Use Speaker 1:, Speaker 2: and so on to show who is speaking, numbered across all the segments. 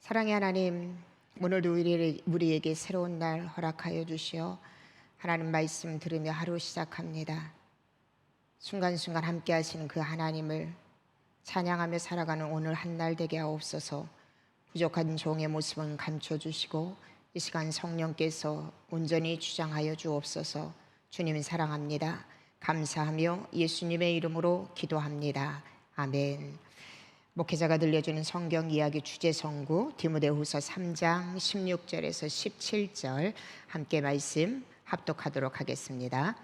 Speaker 1: 사랑의 하나님, 오늘도 우리에게 새로운 날 허락하여 주시어 하나님 말씀 들으며 하루 시작합니다. 순간순간 함께 하시는 그 하나님을 찬양하며 살아가는 오늘 한 날 되게 하옵소서. 부족한 종의 모습은 감춰주시고 이 시간 성령께서 온전히 주장하여 주옵소서. 주님 사랑합니다. 감사하며 예수님의 이름으로 기도합니다. 아멘. 목회자가 들려주는 성경 이야기 주제 선구 디모데후서 3장 16절에서 17절 함께 말씀 합독하도록 하겠습니다.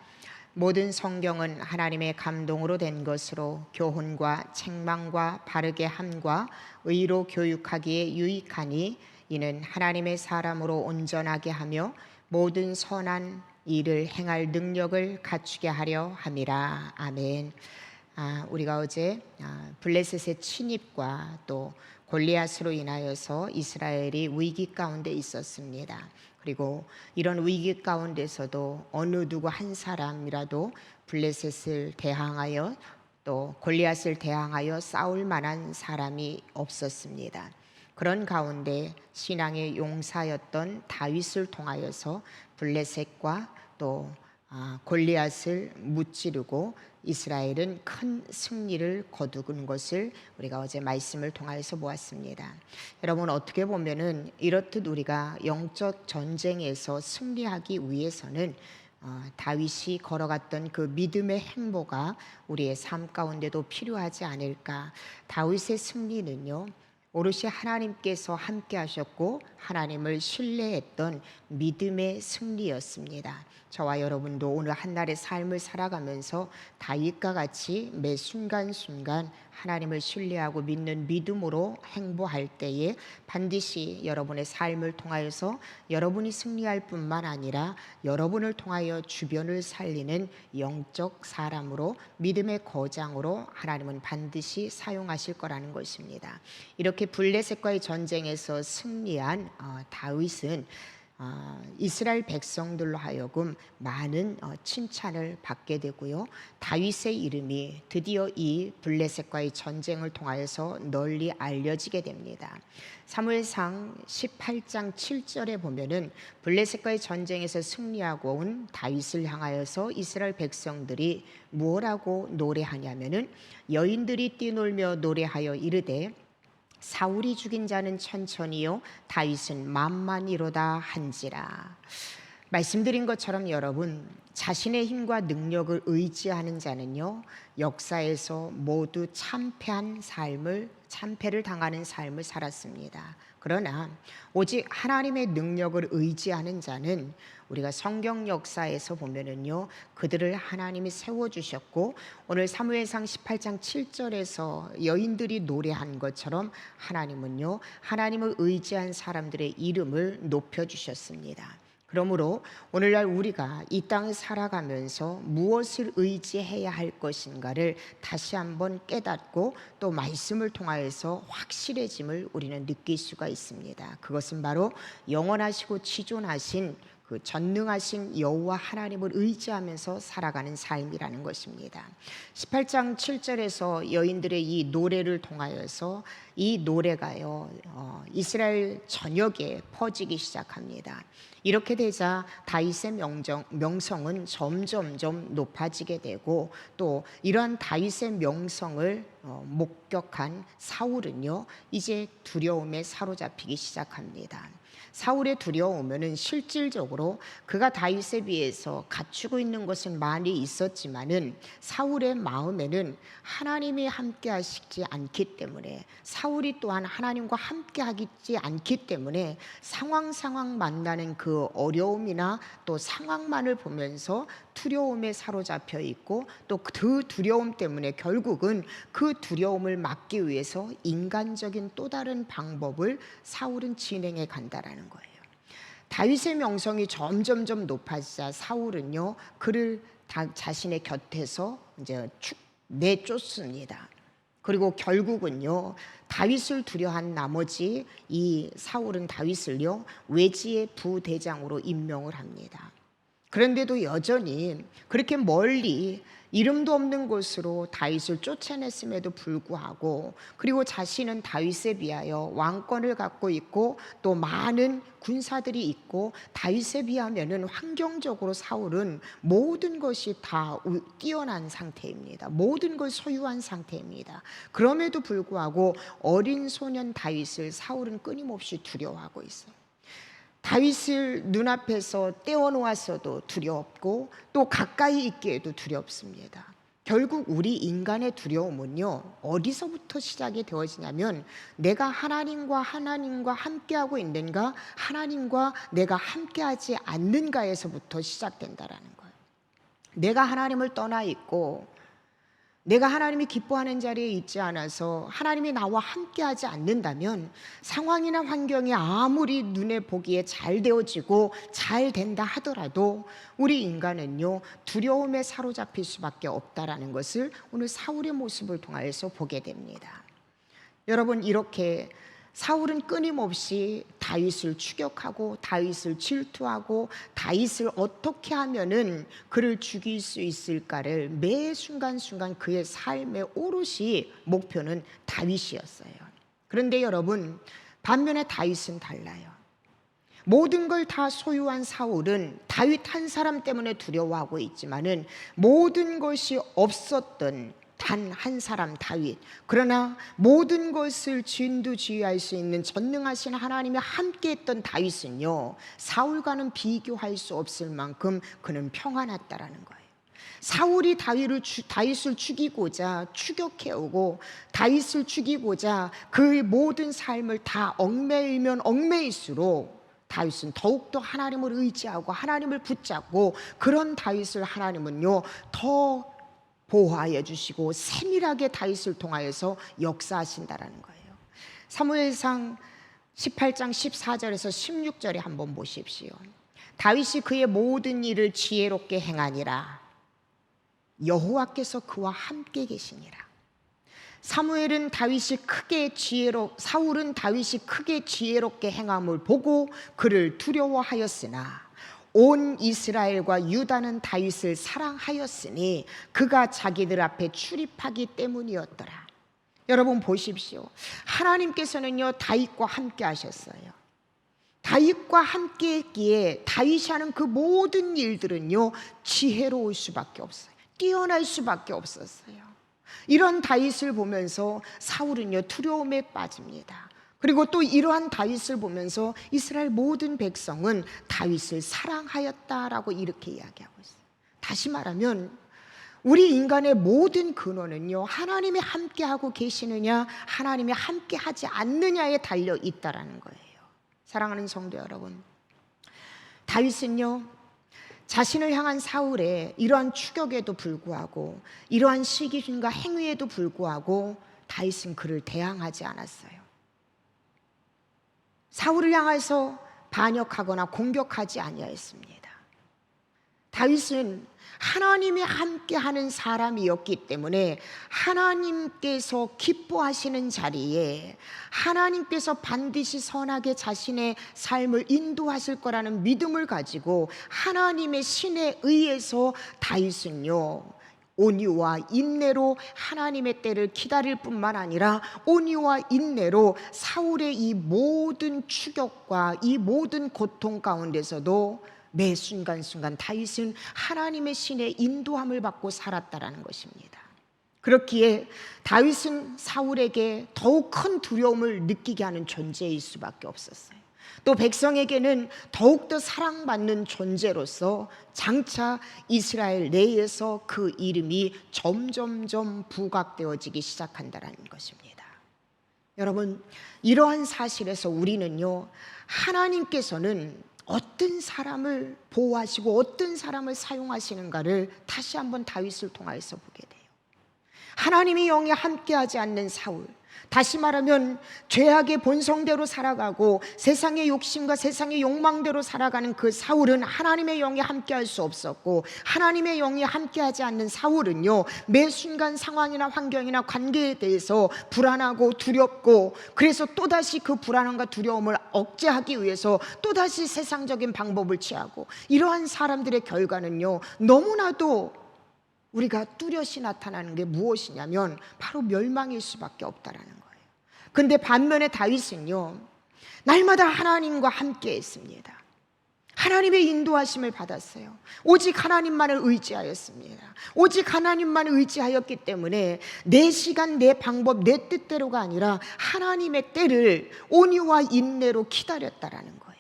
Speaker 1: 모든 성경은 하나님의 감동으로 된 것으로 교훈과 책망과 바르게 함과 의로 교육하기에 유익하니 이는 하나님의 사람으로 온전하게 하며 모든 선한 일을 행할 능력을 갖추게 하려 함이라. 아멘. 우리가 어제 블레셋의 침입과 또 골리앗으로 인하여서 이스라엘이 위기 가운데 있었습니다. 그리고 이런 위기 가운데서도 어느 누구 한 사람이라도 블레셋을 대항하여 또 골리앗을 대항하여 싸울 만한 사람이 없었습니다. 그런 가운데 신앙의 용사였던 다윗을 통하여서 블레셋과 또 골리앗을 무찌르고 이스라엘은 큰 승리를 거두는 것을 우리가 어제 말씀을 통하여서 보았습니다. 여러분, 어떻게 보면은 이렇듯 우리가 영적 전쟁에서 승리하기 위해서는 다윗이 걸어갔던 그 믿음의 행보가 우리의 삶 가운데도 필요하지 않을까. 다윗의 승리는요, 오롯이 하나님께서 함께 하셨고 하나님을 신뢰했던 믿음의 승리였습니다. 저와 여러분도 오늘 한날의 삶을 살아가면서 다윗과 같이 매 순간순간 하나님을 신뢰하고 믿는 믿음으로 행보할 때에 반드시 여러분의 삶을 통하여서 여러분이 승리할 뿐만 아니라 여러분을 통하여 주변을 살리는 영적 사람으로 믿음의 거장으로 하나님은 반드시 사용하실 거라는 것입니다. 이렇게 블레셋과의 전쟁에서 승리한 다윗은 이스라엘 백성들로 하여금 많은 칭찬을 받게 되고요. 다윗의 이름이 드디어 이 블레셋과의 전쟁을 통하여서 널리 알려지게 됩니다. 사무엘상 18장 7절에 보면은 블레셋과의 전쟁에서 승리하고 온 다윗을 향하여서 이스라엘 백성들이 뭐라고 노래하냐면은 여인들이 뛰놀며 노래하여 이르되 사울이 죽인 자는 천천히요 다윗은 만만이로다 한지라. 말씀드린 것처럼 여러분, 자신의 힘과 능력을 의지하는 자는요 역사에서 모두 참패를 당하는 삶을 살았습니다. 그러나 오직 하나님의 능력을 의지하는 자는 우리가 성경 역사에서 보면은요 그들을 하나님이 세워주셨고, 오늘 사무엘상 18장 7절에서 여인들이 노래한 것처럼 하나님은요 하나님을 의지한 사람들의 이름을 높여주셨습니다. 그러므로 오늘날 우리가 이 땅을 살아가면서 무엇을 의지해야 할 것인가를 다시 한번 깨닫고 또 말씀을 통하여서 확실해짐을 우리는 느낄 수가 있습니다. 그것은 바로 영원하시고 지존하신 그 전능하신 여호와 하나님을 의지하면서 살아가는 삶이라는 것입니다. 18장 7절에서 여인들의 이 노래를 통하여서 이 노래가요 이스라엘 전역에 퍼지기 시작합니다. 이렇게 되자 다윗의 명성은 점점점 높아지게 되고, 또 이러한 다윗의 명성을 목격한 사울은요 이제 두려움에 사로잡히기 시작합니다. 사울의 두려움은 실질적으로 그가 다윗에 비해서 갖추고 있는 것은 많이 있었지만은 사울의 마음에는 하나님이 함께 하시지 않기 때문에, 사울이 또한 하나님과 함께 하지 않기 때문에 상황 만나는 그 어려움이나 또 상황만을 보면서 두려움에 사로잡혀 있고, 또 그 두려움 때문에 결국은 그 두려움을 막기 위해서 인간적인 또 다른 방법을 사울은 진행해 간다라는 거예요. 다윗의 명성이 점점점 높아지자 사울은요 그를 자신의 곁에서 이제 내쫓습니다. 그리고 결국은요 다윗을 두려워한 나머지 이 사울은 다윗을요 외지의 부대장으로 임명을 합니다. 그런데도 여전히 그렇게 멀리 이름도 없는 곳으로 다윗을 쫓아냈음에도 불구하고, 그리고 자신은 다윗에 비하여 왕권을 갖고 있고 또 많은 군사들이 있고, 다윗에 비하면은 환경적으로 사울은 모든 것이 다 뛰어난 상태입니다. 모든 걸 소유한 상태입니다. 그럼에도 불구하고 어린 소년 다윗을 사울은 끊임없이 두려워하고 있어요. 다윗을 눈앞에서 떼어놓았어도 두렵고 또 가까이 있기에도 두렵습니다. 결국 우리 인간의 두려움은요, 어디서부터 시작이 되어지냐면 내가 하나님과 함께하고 있는가, 하나님과 내가 함께하지 않는가에서부터 시작된다라는 거예요. 내가 하나님을 떠나 있고 내가 하나님이 기뻐하는 자리에 있지 않아서 하나님이 나와 함께하지 않는다면 상황이나 환경이 아무리 눈에 보기에 잘 되어지고 잘 된다 하더라도 우리 인간은요, 두려움에 사로잡힐 수밖에 없다라는 것을 오늘 사울의 모습을 통해서 보게 됩니다. 여러분, 이렇게 사울은 끊임없이 다윗을 추격하고 다윗을 질투하고 다윗을 어떻게 하면은 그를 죽일 수 있을까를 매 순간순간 그의 삶의 오롯이 목표는 다윗이었어요. 그런데 여러분, 반면에 다윗은 달라요. 모든 걸 다 소유한 사울은 다윗 한 사람 때문에 두려워하고 있지만은 모든 것이 없었던 단 한 사람 다윗, 그러나 모든 것을 진두지휘할 수 있는 전능하신 하나님이 함께했던 다윗은요, 사울과는 비교할 수 없을 만큼 그는 평안했다라는 거예요. 사울이 다윗을 죽이고자 추격해오고 다윗을 죽이고자 그의 모든 삶을 다 얽매이면 얽매일수록 다윗은 더욱더 하나님을 의지하고 하나님을 붙잡고, 그런 다윗을 하나님은요 더 보호하여 주시고 세밀하게 다윗을 통하여서 역사하신다라는 거예요. 사무엘상 18장 14절에서 16절에 한번 보십시오. 다윗이 그의 모든 일을 지혜롭게 행하니라. 여호와께서 그와 함께 계시니라. 사울은 다윗이 크게 지혜롭게 행함을 보고 그를 두려워하였으나 온 이스라엘과 유다는 다윗을 사랑하였으니 그가 자기들 앞에 출입하기 때문이었더라. 여러분 보십시오. 하나님께서는요 다윗과 함께 하셨어요. 다윗과 함께 했기에 다윗이 하는 그 모든 일들은요 지혜로울 수밖에 없어요. 뛰어날 수밖에 없었어요. 이런 다윗을 보면서 사울은요 두려움에 빠집니다. 그리고 또 이러한 다윗을 보면서 이스라엘 모든 백성은 다윗을 사랑하였다라고 이렇게 이야기하고 있어요. 다시 말하면 우리 인간의 모든 근원은요 하나님이 함께하고 계시느냐 하나님이 함께하지 않느냐에 달려 있다라는 거예요. 사랑하는 성도 여러분, 다윗은요 자신을 향한 사울의 이러한 추격에도 불구하고 이러한 시기심과 행위에도 불구하고 다윗은 그를 대항하지 않았어요. 사울을 향해서 반역하거나 공격하지 아니하였습니다. 다윗은 하나님이 함께하는 사람이었기 때문에 하나님께서 기뻐하시는 자리에 하나님께서 반드시 선하게 자신의 삶을 인도하실 거라는 믿음을 가지고 하나님의 신에 의해서 다윗은요 온유와 인내로 하나님의 때를 기다릴 뿐만 아니라 온유와 인내로 사울의 이 모든 추격과 이 모든 고통 가운데서도 매 순간순간 다윗은 하나님의 신의 인도함을 받고 살았다라는 것입니다. 그렇기에 다윗은 사울에게 더욱 큰 두려움을 느끼게 하는 존재일 수밖에 없었어요. 또 백성에게는 더욱더 사랑받는 존재로서 장차 이스라엘 내에서 그 이름이 점점점 부각되어지기 시작한다는 것입니다. 여러분, 이러한 사실에서 우리는요 하나님께서는 어떤 사람을 보호하시고 어떤 사람을 사용하시는가를 다시 한번 다윗을 통해서 보게 돼요. 하나님이 영에 함께하지 않는 사울, 다시 말하면 죄악의 본성대로 살아가고 세상의 욕심과 세상의 욕망대로 살아가는 그 사울은 하나님의 영이 함께할 수 없었고, 하나님의 영이 함께하지 않는 사울은요, 매 순간 상황이나 환경이나 관계에 대해서 불안하고 두렵고, 그래서 또다시 그 불안함과 두려움을 억제하기 위해서 또다시 세상적인 방법을 취하고, 이러한 사람들의 결과는요, 너무나도 우리가 뚜렷이 나타나는 게 무엇이냐면 바로 멸망일 수밖에 없다라는 거예요. 근데 반면에 다윗은요, 날마다 하나님과 함께 했습니다. 하나님의 인도하심을 받았어요. 오직 하나님만을 의지하였습니다. 오직 하나님만을 의지하였기 때문에 내 시간, 내 방법, 내 뜻대로가 아니라 하나님의 때를 온유와 인내로 기다렸다라는 거예요.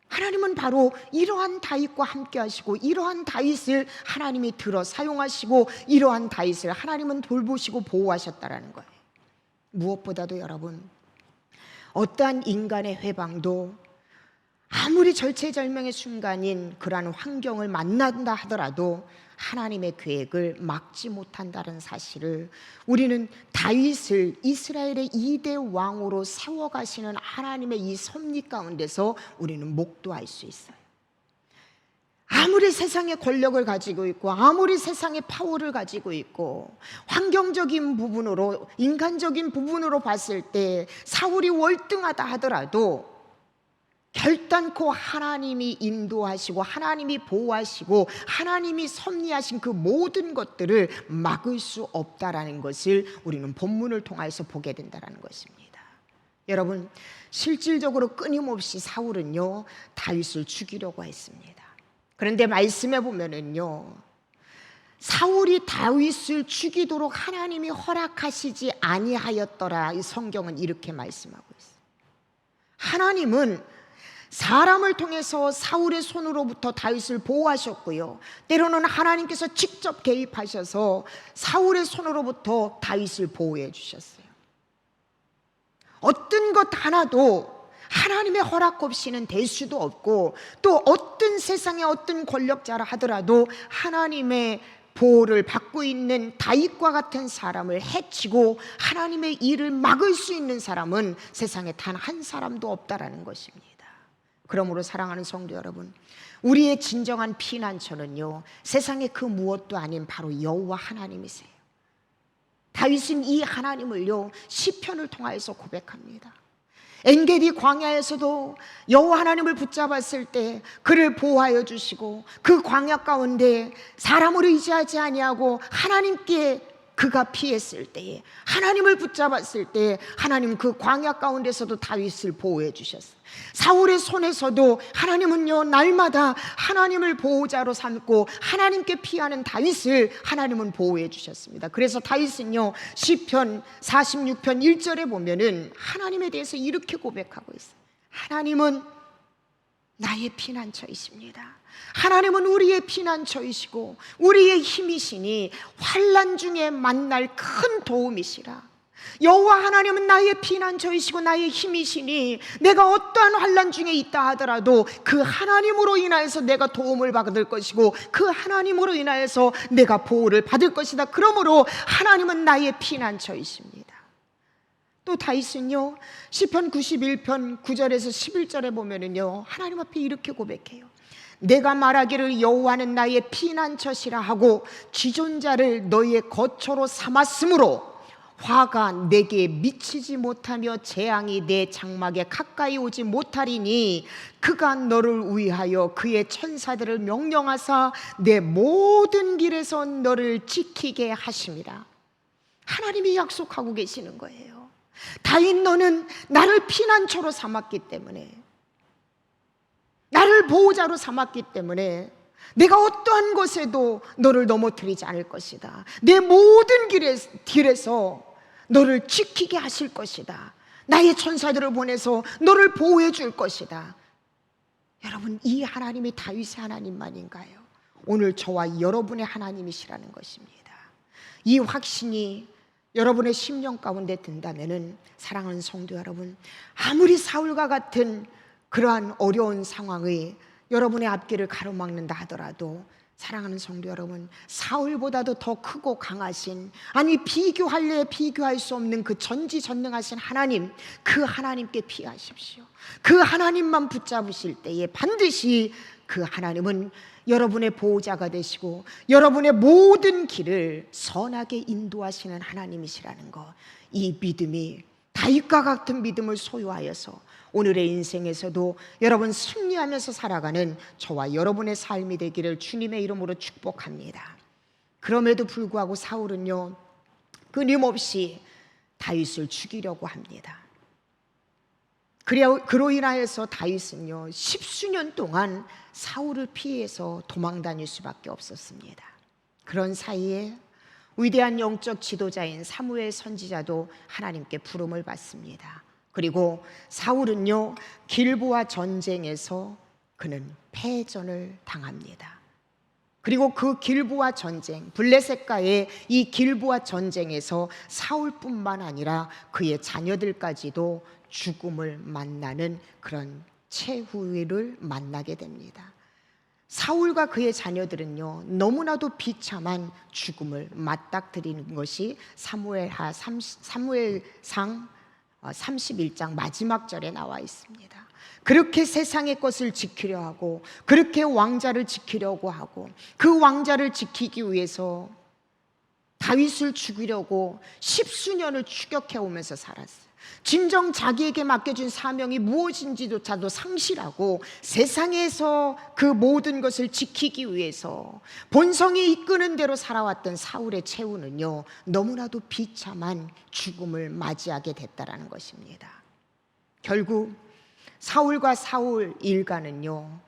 Speaker 1: 하나님은 바로 이러한 다윗과 함께 하시고, 이러한 다윗을 하나님이 들어 사용하시고, 이러한 다윗을 하나님은 돌보시고 보호하셨다라는 거예요. 무엇보다도 여러분, 어떠한 인간의 회방도 아무리 절체절명의 순간인 그러한 환경을 만난다 하더라도 하나님의 계획을 막지 못한다는 사실을 우리는 다윗을 이스라엘의 2대 왕으로 세워가시는 하나님의 이 섭리 가운데서 우리는 목도할 수 있어요. 아무리 세상의 권력을 가지고 있고, 아무리 세상의 파워를 가지고 있고, 환경적인 부분으로, 인간적인 부분으로 봤을 때 사울이 월등하다 하더라도 결단코 하나님이 인도하시고, 하나님이 보호하시고, 하나님이 섭리하신 그 모든 것들을 막을 수 없다라는 것을 우리는 본문을 통해서 보게 된다는 것입니다. 여러분, 실질적으로 끊임없이 사울은요, 다윗을 죽이려고 했습니다. 그런데 말씀해 보면은요, 사울이 다윗을 죽이도록 하나님이 허락하시지 아니하였더라. 이 성경은 이렇게 말씀하고 있어요. 하나님은 사람을 통해서 사울의 손으로부터 다윗을 보호하셨고요, 때로는 하나님께서 직접 개입하셔서 사울의 손으로부터 다윗을 보호해 주셨어요. 어떤 것 하나도 하나님의 허락 없이는 될 수도 없고, 또 어떤 세상의 어떤 권력자라 하더라도 하나님의 보호를 받고 있는 다윗과 같은 사람을 해치고 하나님의 일을 막을 수 있는 사람은 세상에 단 한 사람도 없다라는 것입니다. 그러므로 사랑하는 성도 여러분, 우리의 진정한 피난처는요, 세상의 그 무엇도 아닌 바로 여호와 하나님이세요. 다윗은 이 하나님을요, 시편을 통하여서 고백합니다. 엔게디 광야에서도 여호와 하나님을 붙잡았을 때 그를 보호하여 주시고, 그 광야 가운데 사람을 의지하지 아니하고 하나님께 그가 피했을 때에, 하나님을 붙잡았을 때 하나님 그 광야 가운데서도 다윗을 보호해 주셨어요. 사울의 손에서도 하나님은요, 날마다 하나님을 보호자로 삼고 하나님께 피하는 다윗을 하나님은 보호해 주셨습니다. 그래서 다윗은요, 시편 46편 1절에 보면은 하나님에 대해서 이렇게 고백하고 있어요. 하나님은 나의 피난처이십니다. 하나님은 우리의 피난처이시고 우리의 힘이시니 환난 중에 만날 큰 도움이시라. 여호와 하나님은 나의 피난처이시고 나의 힘이시니 내가 어떠한 환난 중에 있다 하더라도 그 하나님으로 인하여서 내가 도움을 받을 것이고, 그 하나님으로 인하여서 내가 보호를 받을 것이다. 그러므로 하나님은 나의 피난처이십니다. 또 다윗은요, 시편 91편 9절에서 11절에 보면은요, 하나님 앞에 이렇게 고백해요. 내가 말하기를 여호와는 나의 피난처시라 하고 지존자를 너희의 거처로 삼았으므로 화가 내게 미치지 못하며 재앙이 내 장막에 가까이 오지 못하리니 그가 너를 위하여 그의 천사들을 명령하사 내 모든 길에서 너를 지키게 하심이라. 하나님이 약속하고 계시는 거예요. 다윗, 너는 나를 피난처로 삼았기 때문에, 나를 보호자로 삼았기 때문에 내가 어떠한 것에도 너를 넘어뜨리지 않을 것이다. 내 모든 길에서 너를 지키게 하실 것이다. 나의 천사들을 보내서 너를 보호해 줄 것이다. 여러분, 이 하나님이 다윗의 하나님만인가요? 오늘 저와 여러분의 하나님이시라는 것입니다. 이 확신이 여러분의 심령 가운데 든다면은, 사랑하는 성도 여러분, 아무리 사울과 같은 그러한 어려운 상황이 여러분의 앞길을 가로막는다 하더라도 사랑하는 성도 여러분, 사울보다도 더 크고 강하신, 아니 비교할래 비교할 수 없는 그 전지전능하신 하나님, 그 하나님께 피하십시오. 그 하나님만 붙잡으실 때에 반드시 그 하나님은 여러분의 보호자가 되시고 여러분의 모든 길을 선하게 인도하시는 하나님이시라는 것, 이 믿음이 다윗과 같은 믿음을 소유하여서 오늘의 인생에서도 여러분 승리하면서 살아가는 저와 여러분의 삶이 되기를 주님의 이름으로 축복합니다. 그럼에도 불구하고 사울은요, 끊임없이 다윗을 죽이려고 합니다. 그로 인하여서 다윗은요 10수년 동안 사울을 피해서 도망 다닐 수밖에 없었습니다. 그런 사이에 위대한 영적 지도자인 사무엘 선지자도 하나님께 부름을 받습니다. 그리고 사울은요 길보아 전쟁에서 그는 패전을 당합니다. 그리고 그 길보아 전쟁, 블레셋과의 이 길보아 전쟁에서 사울뿐만 아니라 그의 자녀들까지도 죽음을 만나는 그런 최후를 만나게 됩니다. 사울과 그의 자녀들은요 너무나도 비참한 죽음을 맞닥뜨리는 것이 사무엘상 31장 마지막 절에 나와 있습니다. 그렇게 세상의 것을 지키려 하고, 그렇게 왕자를 지키려고 하고, 그 왕자를 지키기 위해서 다윗을 죽이려고 10수년을 추격해 오면서 살았어요. 진정 자기에게 맡겨준 사명이 무엇인지조차도 상실하고 세상에서 그 모든 것을 지키기 위해서 본성이 이끄는 대로 살아왔던 사울의 최후는요 너무나도 비참한 죽음을 맞이하게 됐다라는 것입니다. 결국 사울과 사울 일가는요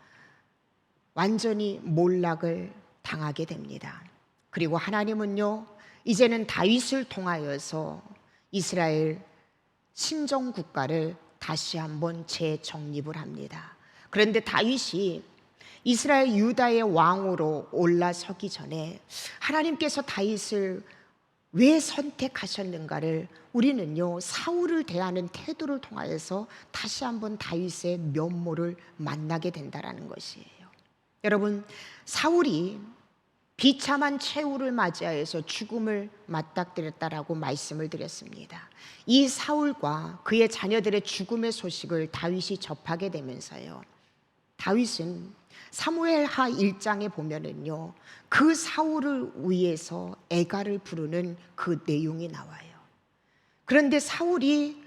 Speaker 1: 완전히 몰락을 당하게 됩니다. 그리고 하나님은요 이제는 다윗을 통하여서 이스라엘 신정 국가를 다시 한번 재정립을 합니다. 그런데 다윗이 이스라엘 유다의 왕으로 올라서기 전에 하나님께서 다윗을 왜 선택하셨는가를 우리는요 사울을 대하는 태도를 통하여서 다시 한번 다윗의 면모를 만나게 된다라는 것이에요. 여러분, 사울이 비참한 최후를 맞이하여서 죽음을 맞닥뜨렸다라고 말씀을 드렸습니다. 이 사울과 그의 자녀들의 죽음의 소식을 다윗이 접하게 되면서요 다윗은 사무엘하 1장에 보면은요 그 사울을 위해서 애가를 부르는 그 내용이 나와요. 그런데 사울이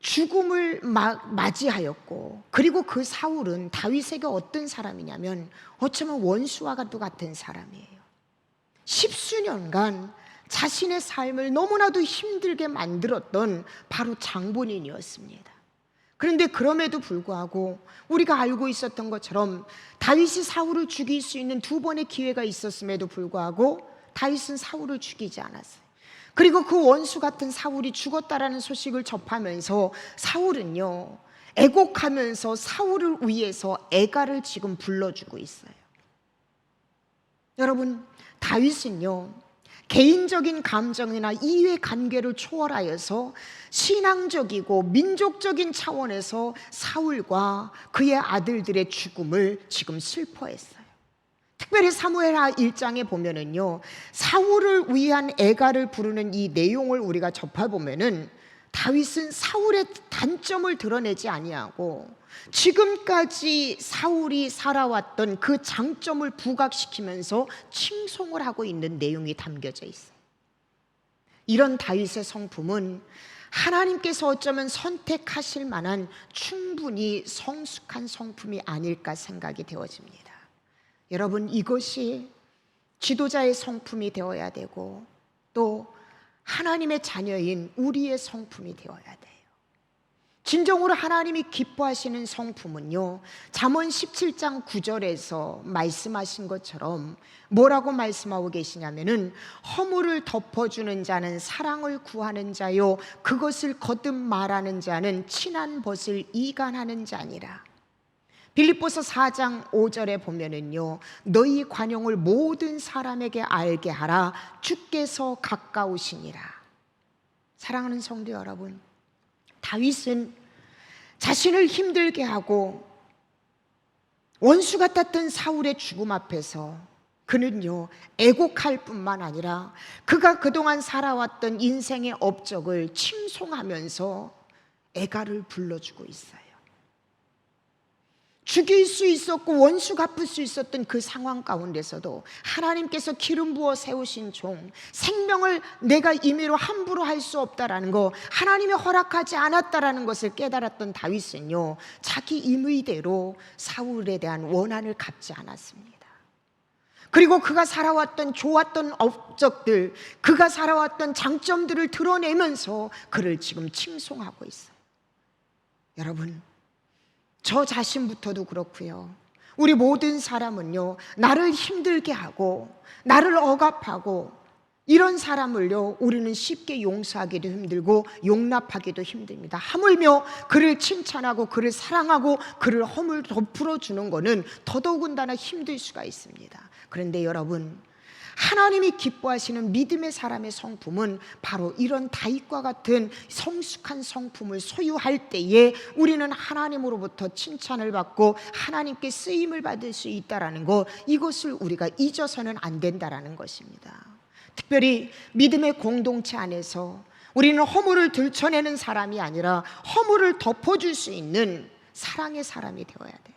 Speaker 1: 죽음을 맞이하였고, 그리고 그 사울은 다윗에게 어떤 사람이냐면 어쩌면 원수와도 같은 사람이에요. 10수년간 자신의 삶을 너무나도 힘들게 만들었던 바로 장본인이었습니다. 그런데 그럼에도 불구하고 우리가 알고 있었던 것처럼 다윗이 사울을 죽일 수 있는 2번의 기회가 있었음에도 불구하고 다윗은 사울을 죽이지 않았어요. 그리고 그 원수 같은 사울이 죽었다라는 소식을 접하면서 사울은요 애곡하면서 사울을 위해서 애가를 지금 불러주고 있어요. 여러분, 다윗은요 개인적인 감정이나 이해 관계를 초월하여서 신앙적이고 민족적인 차원에서 사울과 그의 아들들의 죽음을 지금 슬퍼했어요. 특별히 사무엘하 1장에 보면은요 사울을 위한 애가를 부르는 이 내용을 우리가 접해보면은 다윗은 사울의 단점을 드러내지 아니하고 지금까지 사울이 살아왔던 그 장점을 부각시키면서 칭송을 하고 있는 내용이 담겨져 있어요. 이런 다윗의 성품은 하나님께서 어쩌면 선택하실 만한 충분히 성숙한 성품이 아닐까 생각이 되어집니다. 여러분, 이것이 지도자의 성품이 되어야 되고 또 하나님의 자녀인 우리의 성품이 되어야 돼요. 진정으로 하나님이 기뻐하시는 성품은요 잠언 17장 9절에서 말씀하신 것처럼 뭐라고 말씀하고 계시냐면은 허물을 덮어주는 자는 사랑을 구하는 자요 그것을 거듭 말하는 자는 친한 벗을 이간하는 자니라. 빌립보서 4장 5절에 보면은요 너희 관용을 모든 사람에게 알게 하라 주께서 가까우시니라. 사랑하는 성도 여러분, 다윗은 자신을 힘들게 하고 원수 같았던 사울의 죽음 앞에서 그는요 애곡할 뿐만 아니라 그가 그동안 살아왔던 인생의 업적을 칭송하면서 애가를 불러주고 있어요. 죽일 수 있었고 원수 갚을 수 있었던 그 상황 가운데서도 하나님께서 기름 부어 세우신 종, 생명을 내가 임의로 함부로 할 수 없다라는 거, 하나님이 허락하지 않았다라는 것을 깨달았던 다윗은요 자기 임의대로 사울에 대한 원한을 갚지 않았습니다. 그리고 그가 살아왔던 좋았던 업적들, 그가 살아왔던 장점들을 드러내면서 그를 지금 칭송하고 있어요. 여러분, 저 자신부터도 그렇고요, 우리 모든 사람은요 나를 힘들게 하고 나를 억압하고 이런 사람을요 우리는 쉽게 용서하기도 힘들고 용납하기도 힘듭니다. 하물며 그를 칭찬하고 그를 사랑하고 그를 허물 덮으러 주는 것은 더더군다나 힘들 수가 있습니다. 그런데 여러분, 하나님이 기뻐하시는 믿음의 사람의 성품은 바로 이런 다윗과 같은 성숙한 성품을 소유할 때에 우리는 하나님으로부터 칭찬을 받고 하나님께 쓰임을 받을 수 있다라는 것, 이것을 우리가 잊어서는 안 된다라는 것입니다. 특별히 믿음의 공동체 안에서 우리는 허물을 들춰내는 사람이 아니라 허물을 덮어줄 수 있는 사랑의 사람이 되어야 돼요.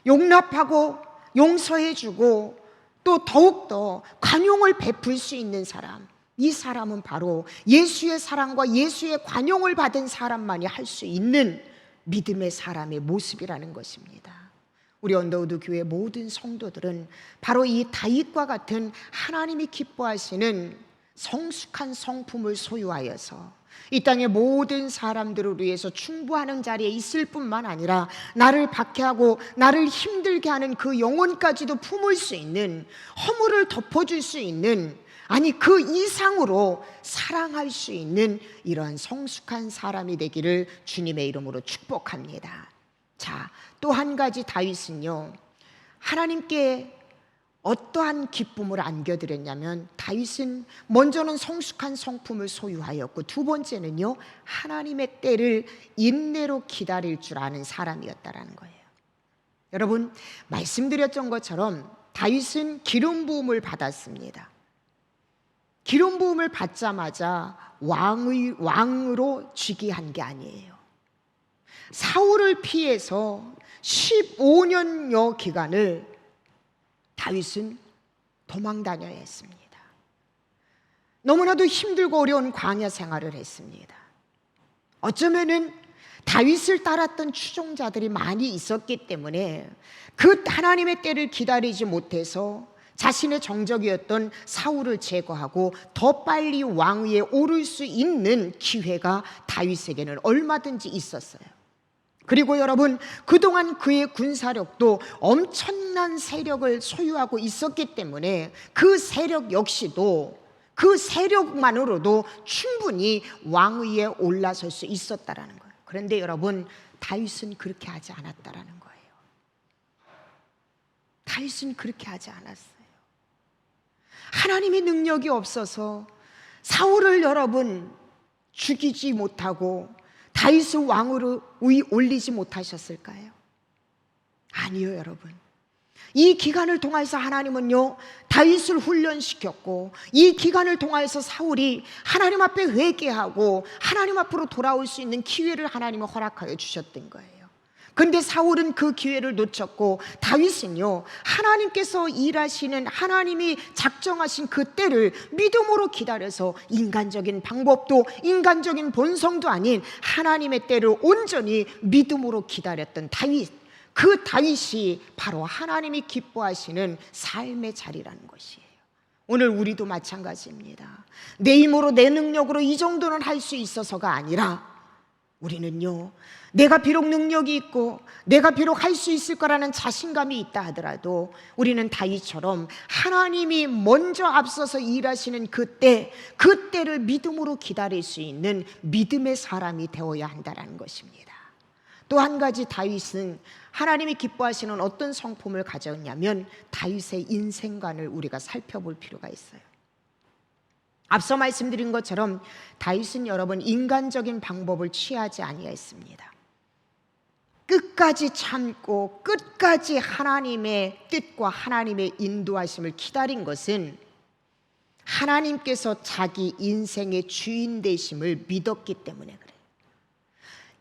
Speaker 1: 용납하고 용서해주고 또 더욱더 관용을 베풀 수 있는 사람, 이 사람은 바로 예수의 사랑과 예수의 관용을 받은 사람만이 할 수 있는 믿음의 사람의 모습이라는 것입니다. 우리 언더우드 교회 모든 성도들은 바로 이 다윗과 같은 하나님이 기뻐하시는 성숙한 성품을 소유하여서 이 땅의 모든 사람들을 위해서 충고하는 자리에 있을 뿐만 아니라 나를 박해하고 나를 힘들게 하는 그 영혼까지도 품을 수 있는, 허물을 덮어줄 수 있는, 아니 그 이상으로 사랑할 수 있는 이러한 성숙한 사람이 되기를 주님의 이름으로 축복합니다. 자, 또 한 가지 다윗은요 하나님께 어떠한 기쁨을 안겨드렸냐면, 다윗은 먼저는 성숙한 성품을 소유하였고 두 번째는요 하나님의 때를 인내로 기다릴 줄 아는 사람이었다라는 거예요. 여러분, 말씀드렸던 것처럼 다윗은 기름 부음을 받았습니다. 기름 부음을 받자마자 왕으로 즉위한 게 아니에요. 사울을 피해서 15년여 기간을 다윗은 도망 다녀야 했습니다. 너무나도 힘들고 어려운 광야 생활을 했습니다. 어쩌면은 다윗을 따랐던 추종자들이 많이 있었기 때문에 그 하나님의 때를 기다리지 못해서 자신의 정적이었던 사울을 제거하고 더 빨리 왕위에 오를 수 있는 기회가 다윗에게는 얼마든지 있었어요. 그리고 여러분, 그동안 그의 군사력도 엄청난 세력을 소유하고 있었기 때문에 그 세력 역시도, 그 세력만으로도 충분히 왕위에 올라설 수 있었다라는 거예요. 그런데 여러분, 다윗은 그렇게 하지 않았다라는 거예요. 다윗은 그렇게 하지 않았어요. 하나님의 능력이 없어서 사울을 여러분 죽이지 못하고 다윗을 왕으로 올리지 못하셨을까요? 아니요, 여러분. 이 기간을 통해서 하나님은요 다윗을 훈련시켰고, 이 기간을 통해서 사울이 하나님 앞에 회개하고 하나님 앞으로 돌아올 수 있는 기회를 하나님이 허락하여 주셨던 거예요. 그런데 사울은 그 기회를 놓쳤고, 다윗은요 하나님께서 일하시는, 하나님이 작정하신 그 때를 믿음으로 기다려서 인간적인 방법도 인간적인 본성도 아닌 하나님의 때를 온전히 믿음으로 기다렸던 다윗, 그 다윗이 바로 하나님이 기뻐하시는 삶의 자리라는 것이에요. 오늘 우리도 마찬가지입니다. 내 힘으로 내 능력으로 이 정도는 할 수 있어서가 아니라, 우리는요 내가 비록 능력이 있고 내가 비록 할 수 있을 거라는 자신감이 있다 하더라도 우리는 다윗처럼 하나님이 먼저 앞서서 일하시는 그때를 믿음으로 기다릴 수 있는 믿음의 사람이 되어야 한다는 것입니다. 또 한 가지 다윗은 하나님이 기뻐하시는 어떤 성품을 가졌냐면, 다윗의 인생관을 우리가 살펴볼 필요가 있어요. 앞서 말씀드린 것처럼 다윗은 여러분 인간적인 방법을 취하지 아니했습니다. 끝까지 참고 끝까지 하나님의 뜻과 하나님의 인도하심을 기다린 것은 하나님께서 자기 인생의 주인 되심을 믿었기 때문에 그래요.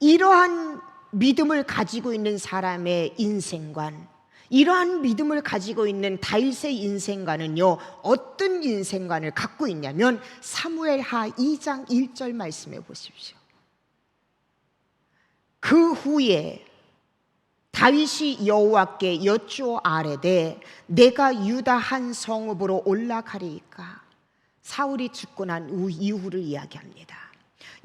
Speaker 1: 이러한 믿음을 가지고 있는 사람의 인생관, 이러한 믿음을 가지고 있는 다윗의 인생관은요, 어떤 인생관을 갖고 있냐면 사무엘하 2장 1절 말씀해 보십시오. 그 후에 다윗이 여호와께 여쭈어 아뢰되 내가 유다 한 성읍으로 올라가리이까. 사울이 죽고 난 이후를 이야기합니다.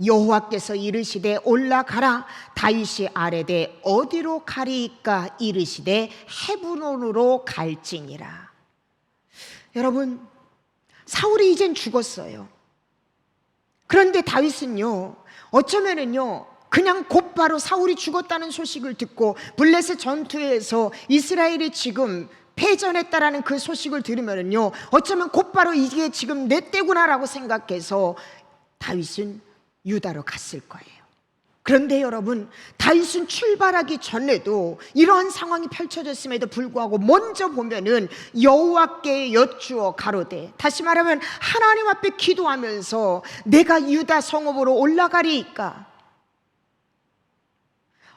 Speaker 1: 여호와께서 이르시되 올라가라. 다윗이 아뢰되 어디로 가리이까. 이르시되 헤브론으로 갈지니라. 여러분, 사울이 이젠 죽었어요. 그런데 다윗은요, 어쩌면은요 그냥 곧바로 사울이 죽었다는 소식을 듣고 블레셋 전투에서 이스라엘이 지금 패전했다라는 그 소식을 들으면은요, 어쩌면 곧바로 이게 지금 내 때구나라고 생각해서 다윗은 유다로 갔을 거예요. 그런데 여러분, 다윗은 출발하기 전에도 이러한 상황이 펼쳐졌음에도 불구하고 먼저 보면은 여호와께 여쭈어 가로되, 다시 말하면 하나님 앞에 기도하면서 내가 유다 성읍으로 올라가리이까.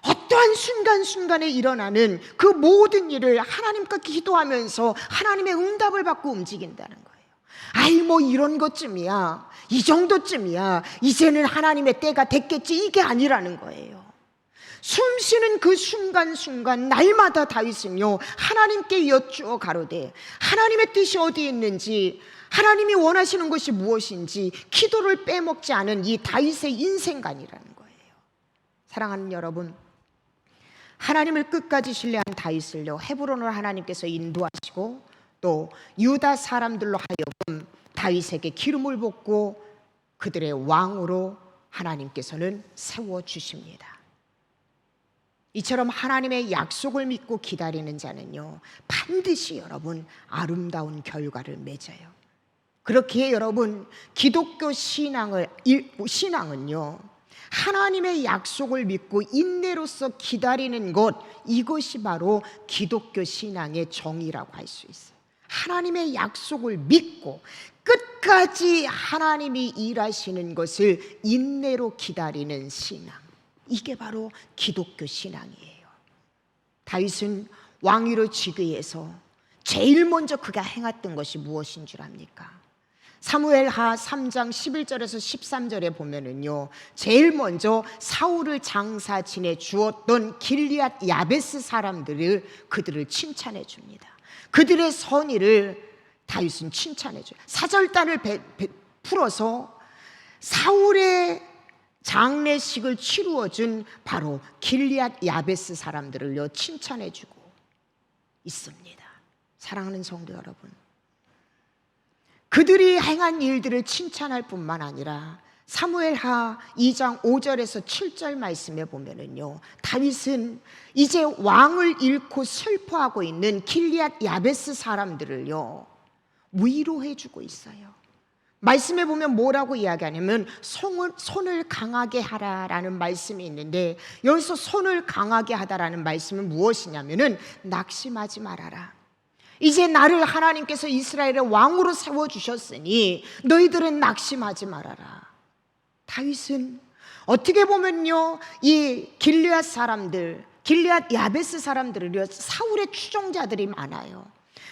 Speaker 1: 어떠한 순간순간에 일어나는 그 모든 일을 하나님과 기도하면서 하나님의 응답을 받고 움직인다는 거예요. 아이 뭐 이런 것쯤이야, 이 정도쯤이야, 이제는 하나님의 때가 됐겠지, 이게 아니라는 거예요. 숨쉬는 그 순간순간 날마다 다윗은요 하나님께 여쭈어 가로되 하나님의 뜻이 어디에 있는지, 하나님이 원하시는 것이 무엇인지 기도를 빼먹지 않은 이 다윗의 인생관이라는 거예요. 사랑하는 여러분, 하나님을 끝까지 신뢰한 다윗을요 헤브론으로 하나님께서 인도하시고 또 유다 사람들로 하여금 다윗에게 기름을 붓고 그들의 왕으로 하나님께서는 세워주십니다. 이처럼 하나님의 약속을 믿고 기다리는 자는요 반드시 여러분 아름다운 결과를 맺어요. 그렇기에 여러분, 기독교 신앙은요 하나님의 약속을 믿고 인내로서 기다리는 것, 이것이 바로 기독교 신앙의 정의라고 할 수 있어요. 하나님의 약속을 믿고 끝까지 하나님이 일하시는 것을 인내로 기다리는 신앙, 이게 바로 기독교 신앙이에요. 다윗은 왕위로 지기 위해서 제일 먼저 그가 행했던 것이 무엇인 줄 압니까? 사무엘하 3장 11절에서 13절에 보면은요 제일 먼저 사울을 장사 지내 주었던 길리앗 야베스 사람들을 그들을 칭찬해 줍니다. 그들의 선의를 다윗은 칭찬해 줘요. 사절단을 풀어서 사울의 장례식을 치루어 준 바로 길리앗 야베스 사람들을요 칭찬해 주고 있습니다. 사랑하는 성도 여러분, 그들이 행한 일들을 칭찬할 뿐만 아니라 사무엘하 2장 5절에서 7절 말씀에 보면은요 다윗은 이제 왕을 잃고 슬퍼하고 있는 길리앗 야베스 사람들을요 위로해 주고 있어요. 말씀에 보면 뭐라고 이야기하냐면 손을 강하게 하라라는 말씀이 있는데, 여기서 손을 강하게 하다라는 말씀은 무엇이냐면은 낙심하지 말아라. 이제 나를 하나님께서 이스라엘의 왕으로 세워주셨으니 너희들은 낙심하지 말아라. 다윗은 어떻게 보면요 이 길리앗 사람들, 길리앗 야베스 사람들은요 사울의 추종자들이 많아요.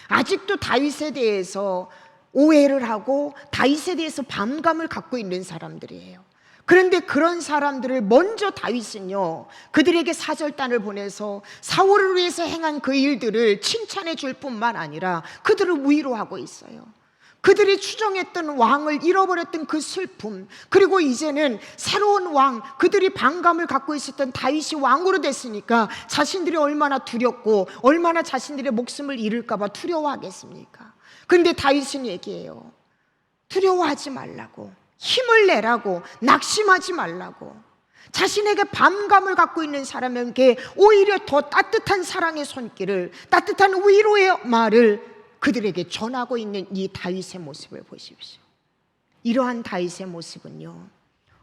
Speaker 1: 아직도 다윗에 대해서 오해를 하고 다윗에 대해서 반감을 갖고 있는 사람들이에요. 그런데 그런 사람들을 먼저 다윗은요 그들에게 사절단을 보내서 사울을 위해서 행한 그 일들을 칭찬해 줄 뿐만 아니라 그들을 위로하고 있어요. 그들이 추종했던 왕을 잃어버렸던 그 슬픔, 그리고 이제는 새로운 왕, 그들이 반감을 갖고 있었던 다윗이 왕으로 됐으니까 자신들이 얼마나 두렵고 얼마나 자신들의 목숨을 잃을까 봐 두려워하겠습니까? 그런데 다윗은 얘기해요. 두려워하지 말라고, 힘을 내라고, 낙심하지 말라고. 자신에게 반감을 갖고 있는 사람에게 오히려 더 따뜻한 사랑의 손길을, 따뜻한 위로의 말을 그들에게 전하고 있는 이 다윗의 모습을 보십시오. 이러한 다윗의 모습은요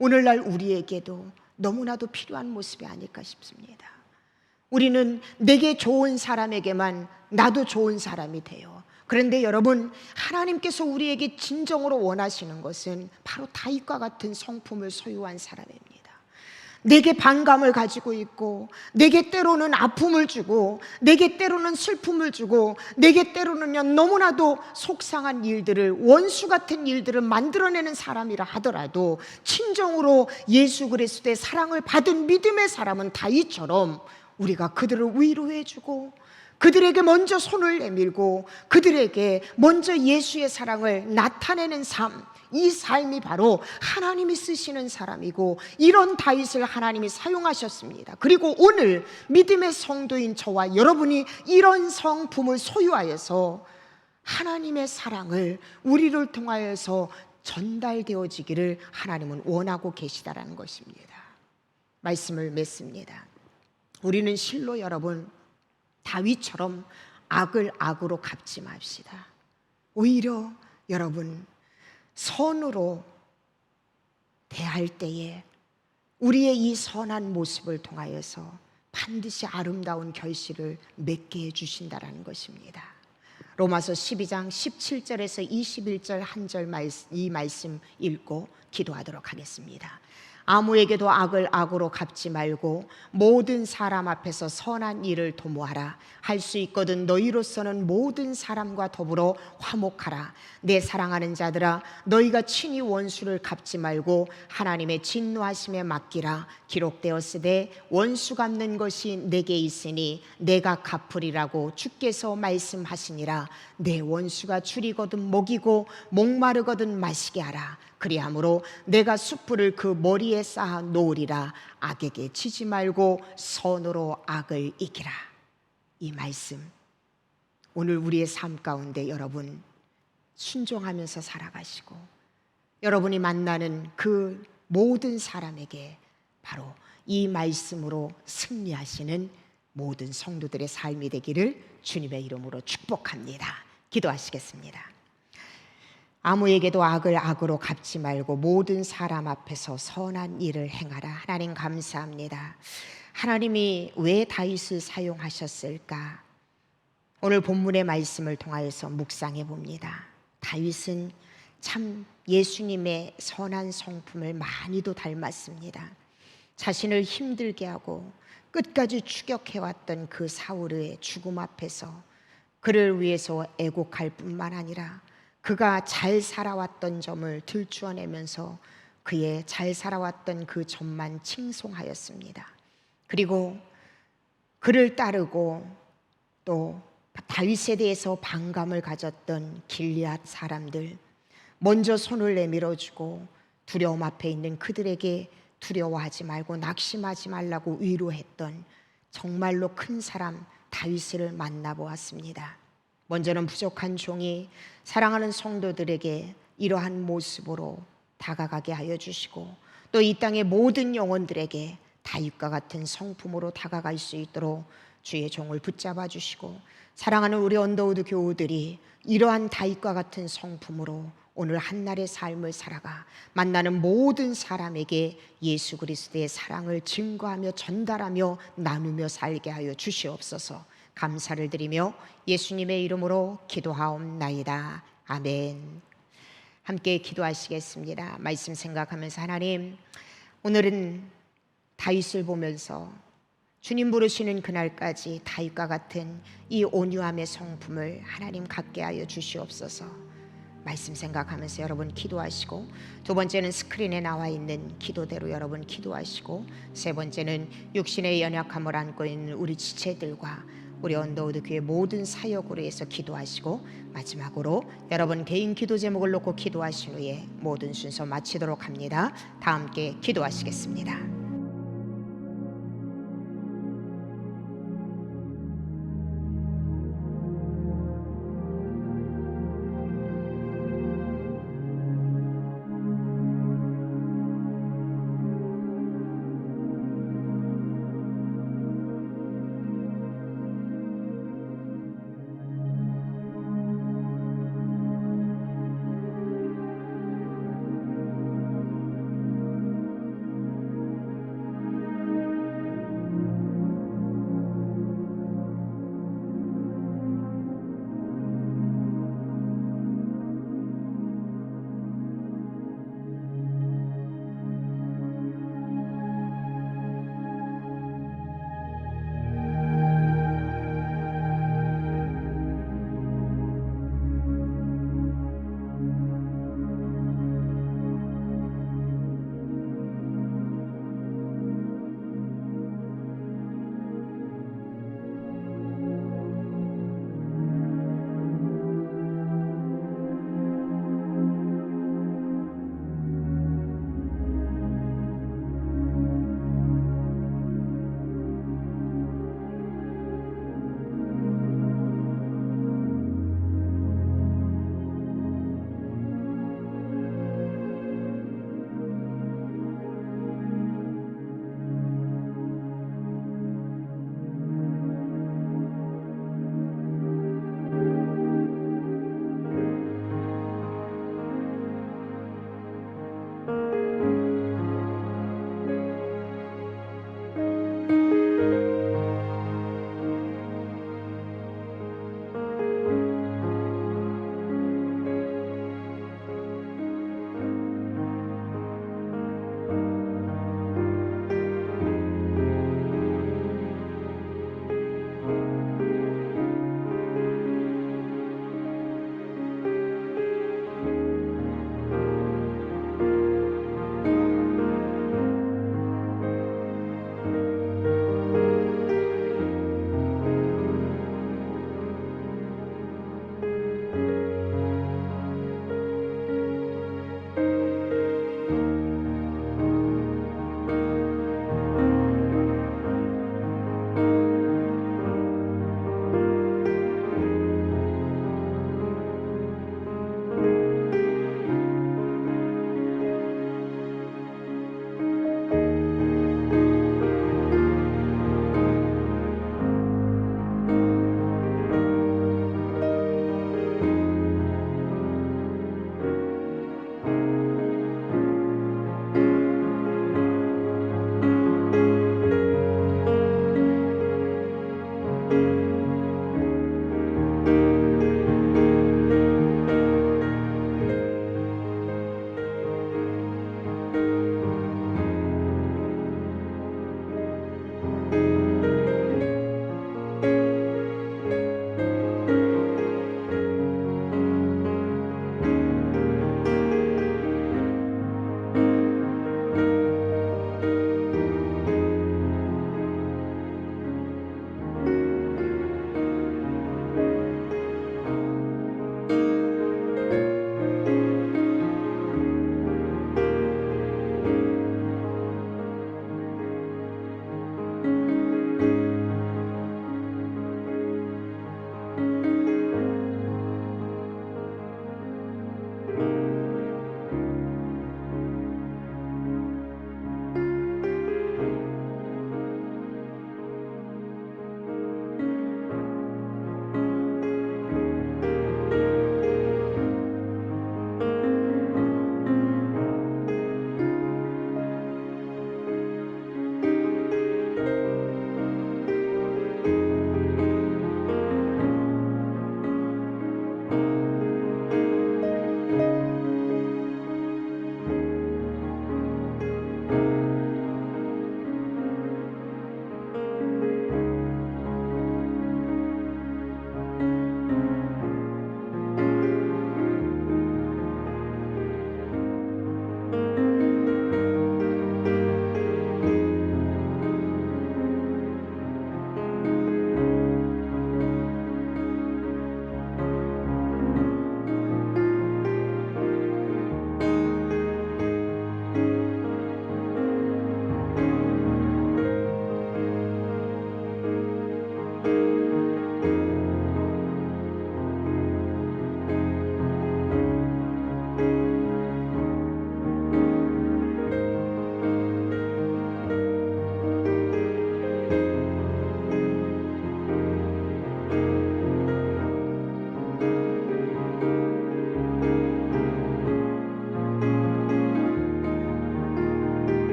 Speaker 1: 오늘날 우리에게도 너무나도 필요한 모습이 아닐까 싶습니다. 우리는 내게 좋은 사람에게만 나도 좋은 사람이 돼요. 그런데 여러분, 하나님께서 우리에게 진정으로 원하시는 것은 바로 다윗과 같은 성품을 소유한 사람입니다. 내게 반감을 가지고 있고, 내게 때로는 아픔을 주고, 내게 때로는 슬픔을 주고, 내게 때로는 너무나도 속상한 일들을, 원수 같은 일들을 만들어내는 사람이라 하더라도 진정으로 예수 그리스도의 사랑을 받은 믿음의 사람은 다윗처럼 우리가 그들을 위로해주고, 그들에게 먼저 손을 내밀고, 그들에게 먼저 예수의 사랑을 나타내는 삶, 이 삶이 바로 하나님이 쓰시는 사람이고, 이런 다윗을 하나님이 사용하셨습니다. 그리고 오늘 믿음의 성도인 저와 여러분이 이런 성품을 소유하여서 하나님의 사랑을 우리를 통하여서 전달되어지기를 하나님은 원하고 계시다라는 것입니다. 말씀을 맺습니다. 우리는 실로 여러분, 다윗처럼 악을 악으로 갚지 맙시다. 오히려 여러분, 선으로 대할 때에 우리의 이 선한 모습을 통하여서 반드시 아름다운 결실을 맺게 해주신다라는 것입니다. 로마서 12장 17절에서 21절 한 절 이 말씀 읽고 기도하도록 하겠습니다. 아무에게도 악을 악으로 갚지 말고 모든 사람 앞에서 선한 일을 도모하라. 할 수 있거든 너희로서는 모든 사람과 더불어 화목하라. 내 사랑하는 자들아, 너희가 친히 원수를 갚지 말고 하나님의 진노하심에 맡기라. 기록되었으되 원수 갚는 것이 내게 있으니 내가 갚으리라고 주께서 말씀하시니라. 내 원수가 줄이거든 먹이고 목마르거든 마시게 하라. 그리하므로 내가 숯불을 그 머리에 쌓아 놓으리라. 악에게 치지 말고 선으로 악을 이기라. 이 말씀, 오늘 우리의 삶 가운데 여러분 순종하면서 살아가시고, 여러분이 만나는 그 모든 사람에게 바로 이 말씀으로 승리하시는 모든 성도들의 삶이 되기를 주님의 이름으로 축복합니다. 기도하시겠습니다. 아무에게도 악을 악으로 갚지 말고 모든 사람 앞에서 선한 일을 행하라. 하나님 감사합니다. 하나님이 왜 다윗을 사용하셨을까? 오늘 본문의 말씀을 통하여서 묵상해 봅니다. 다윗은 참 예수님의 선한 성품을 많이도 닮았습니다. 자신을 힘들게 하고 끝까지 추격해왔던 그 사울의 죽음 앞에서 그를 위해서 애곡할 뿐만 아니라 그가 잘 살아왔던 점을 들추어내면서 그의 잘 살아왔던 그 점만 칭송하였습니다. 그리고 그를 따르고 또 다윗에 대해서 반감을 가졌던 길리앗 사람들, 먼저 손을 내밀어주고 두려움 앞에 있는 그들에게 두려워하지 말고 낙심하지 말라고 위로했던 정말로 큰 사람 다윗을 만나보았습니다. 먼저는 부족한 종이 사랑하는 성도들에게 이러한 모습으로 다가가게 하여 주시고, 또 이 땅의 모든 영혼들에게 다윗과 같은 성품으로 다가갈 수 있도록 주의 종을 붙잡아 주시고, 사랑하는 우리 언더우드 교우들이 이러한 다윗과 같은 성품으로 오늘 한날의 삶을 살아가 만나는 모든 사람에게 예수 그리스도의 사랑을 증거하며 전달하며 나누며 살게 하여 주시옵소서. 감사를 드리며 예수님의 이름으로 기도하옵나이다. 아멘. 함께 기도하시겠습니다. 말씀 생각하면서, 하나님, 오늘은 다윗을 보면서 주님 부르시는 그날까지 다윗과 같은 이 온유함의 성품을 하나님 갖게 하여 주시옵소서. 말씀 생각하면서 여러분 기도하시고, 두 번째는 스크린에 나와 있는 기도대로 여러분 기도하시고, 세 번째는 육신의 연약함을 안고 있는 우리 지체들과 우리 언더우드 교회 모든 사역으로 해서 기도하시고, 마지막으로 여러분 개인 기도 제목을 놓고 기도하신 후에 모든 순서 마치도록 합니다. 다 함께 기도하시겠습니다.